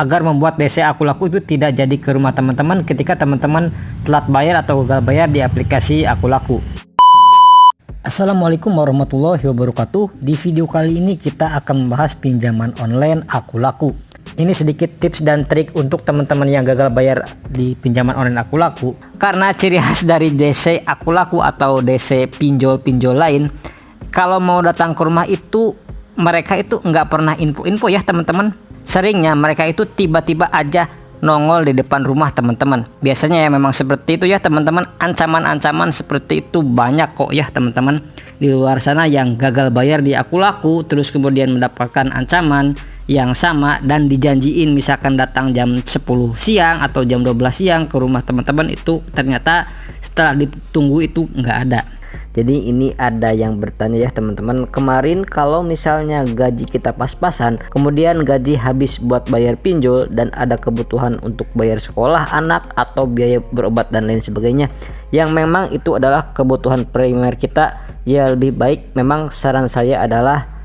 agar membuat DC Aku Laku itu tidak jadi ke rumah teman-teman ketika teman-teman telat bayar atau gagal bayar di aplikasi Aku Laku. Assalamualaikum warahmatullahi wabarakatuh. Di video kali ini kita akan membahas pinjaman online Aku Laku. Ini sedikit tips dan trik untuk teman-teman yang gagal bayar di pinjaman online Aku Laku. Karena ciri khas dari DC Aku Laku atau DC pinjol-pinjol lain, kalau mau datang ke rumah itu mereka itu nggak pernah info-info ya teman-teman. Seringnya mereka itu tiba-tiba aja nongol di depan rumah teman-teman. Biasanya ya memang seperti itu ya teman-teman. Ancaman-ancaman seperti itu banyak kok ya teman-teman di luar sana yang gagal bayar di Aku Laku, terus kemudian mendapatkan ancaman yang sama dan dijanjiin misalkan datang jam 10 siang atau jam 12 siang ke rumah teman-teman, itu ternyata setelah ditunggu itu nggak ada. Jadi ini ada yang bertanya ya teman-teman, kemarin kalau misalnya gaji kita pas-pasan, kemudian gaji habis buat bayar pinjol dan ada kebutuhan untuk bayar sekolah anak atau biaya berobat dan lain sebagainya, yang memang itu adalah kebutuhan primer kita, ya lebih baik memang saran saya adalah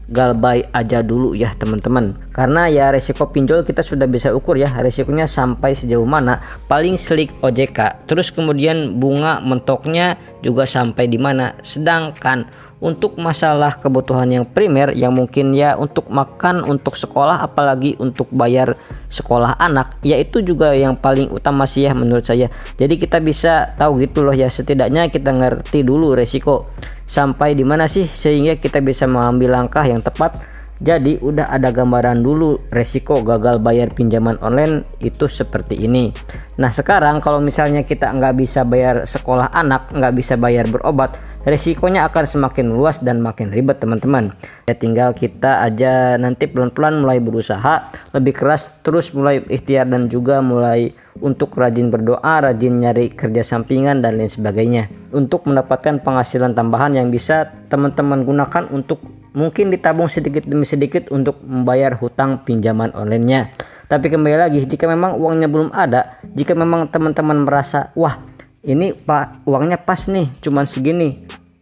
galbay aja dulu ya teman-teman. Karena ya resiko pinjol kita sudah bisa ukur ya, resikonya sampai sejauh mana, paling slik OJK, terus kemudian bunga mentoknya juga sampai di mana. Sedangkan untuk masalah kebutuhan yang primer yang mungkin ya untuk makan, untuk sekolah, apalagi untuk bayar sekolah anak, ya itu juga yang paling utama sih ya menurut saya. Jadi kita bisa tahu gitu loh ya, setidaknya kita ngerti dulu resiko sampai di mana sih sehingga kita bisa mengambil langkah yang tepat. Jadi udah ada gambaran dulu resiko gagal bayar pinjaman online itu seperti ini. Nah sekarang kalau misalnya kita nggak bisa bayar sekolah anak, nggak bisa bayar berobat, resikonya akan semakin luas dan makin ribet teman-teman. Ya tinggal kita aja nanti pelan-pelan mulai berusaha lebih keras, terus mulai ikhtiar dan juga mulai untuk rajin berdoa, rajin nyari kerja sampingan dan lain sebagainya, untuk mendapatkan penghasilan tambahan yang bisa teman-teman gunakan untuk mungkin ditabung sedikit demi sedikit untuk membayar hutang pinjaman online-nya. Tapi kembali lagi, jika memang uangnya belum ada, jika memang teman-teman merasa wah ini pak uangnya pas nih cuman segini,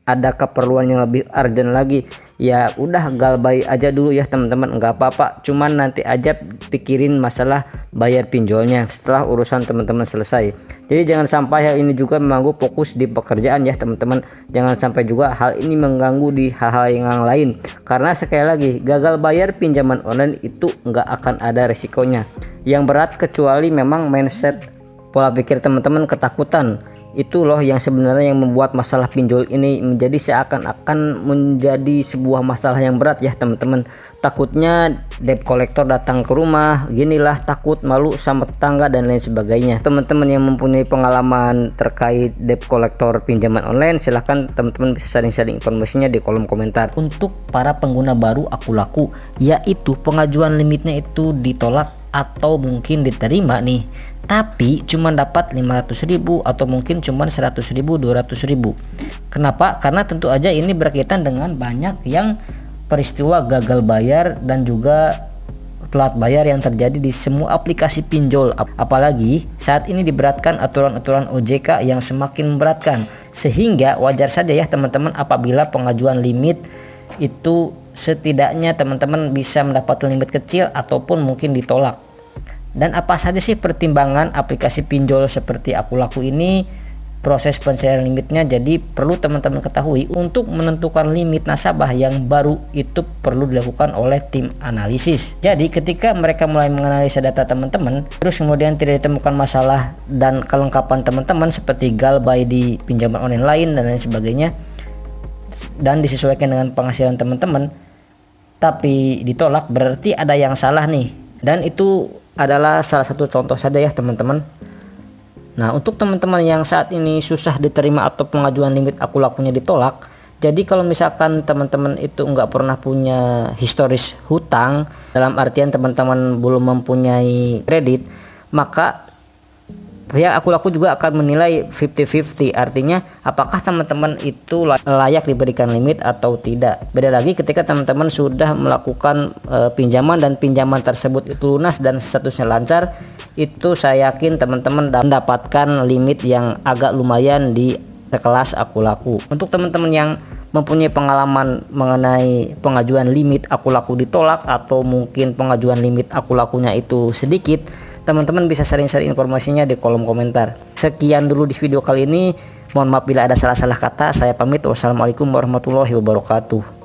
ada keperluan yang lebih urgent lagi, ya udah galbay aja dulu ya teman-teman, nggak apa-apa, cuman nanti aja pikirin masalah bayar pinjolnya setelah urusan teman-teman selesai. Jadi jangan sampai hal ini juga mengganggu fokus di pekerjaan ya teman-teman. Jangan sampai juga hal ini mengganggu di hal-hal yang lain, karena sekali lagi gagal bayar pinjaman online itu nggak akan ada resikonya yang berat kecuali memang mindset, pola pikir teman-teman ketakutan. Itu loh yang sebenarnya yang membuat masalah pinjol ini menjadi seakan-akan menjadi sebuah masalah yang berat ya teman-teman. Takutnya debt collector datang ke rumah, ginilah, takut malu sama tetangga dan lain sebagainya. Teman-teman yang mempunyai pengalaman terkait debt collector pinjaman online, silahkan teman-teman bisa sharing-sharing informasinya di kolom komentar. Untuk para pengguna baru Aku Laku, yaitu pengajuan limitnya itu ditolak atau mungkin diterima nih, tapi cuma dapat 500.000 atau mungkin cuma 100.000, 200.000. Kenapa? Karena tentu aja ini berkaitan dengan banyak yang peristiwa gagal bayar dan juga telat bayar yang terjadi di semua aplikasi pinjol. Apalagi saat ini diberatkan aturan-aturan OJK yang semakin memberatkan, sehingga wajar saja ya teman-teman apabila pengajuan limit itu setidaknya teman-teman bisa mendapatkan limit kecil ataupun mungkin ditolak. Dan apa saja sih pertimbangan aplikasi pinjol seperti Aku Laku ini, proses pencairan limitnya. Jadi perlu teman-teman ketahui, untuk menentukan limit nasabah yang baru itu perlu dilakukan oleh tim analisis. Jadi ketika mereka mulai menganalisa data teman-teman, terus kemudian tidak ditemukan masalah dan kelengkapan teman-teman seperti galbay di pinjaman online lain dan lain sebagainya, dan disesuaikan dengan penghasilan teman-teman tapi ditolak, berarti ada yang salah nih. Dan itu adalah salah satu contoh saja ya teman-teman. Nah untuk teman-teman yang saat ini susah diterima atau pengajuan limit Aku Lakunya ditolak, jadi kalau misalkan teman-teman itu nggak pernah punya historis hutang, dalam artian teman-teman belum mempunyai kredit, maka pihak Aku Laku juga akan menilai 50-50, artinya apakah teman-teman itu layak diberikan limit atau tidak. Beda lagi ketika teman-teman sudah melakukan pinjaman dan pinjaman tersebut itu lunas dan statusnya lancar, itu saya yakin teman-teman mendapatkan limit yang agak lumayan di sekelas Aku Laku. Untuk teman-teman yang mempunyai pengalaman mengenai pengajuan limit aku laku ditolak, atau mungkin pengajuan limit aku lakunya itu sedikit, teman-teman bisa sharing-sharing informasinya di kolom komentar. Sekian dulu di video kali ini. Mohon maaf bila ada salah-salah kata. Saya pamit. Wassalamualaikum warahmatullahi wabarakatuh.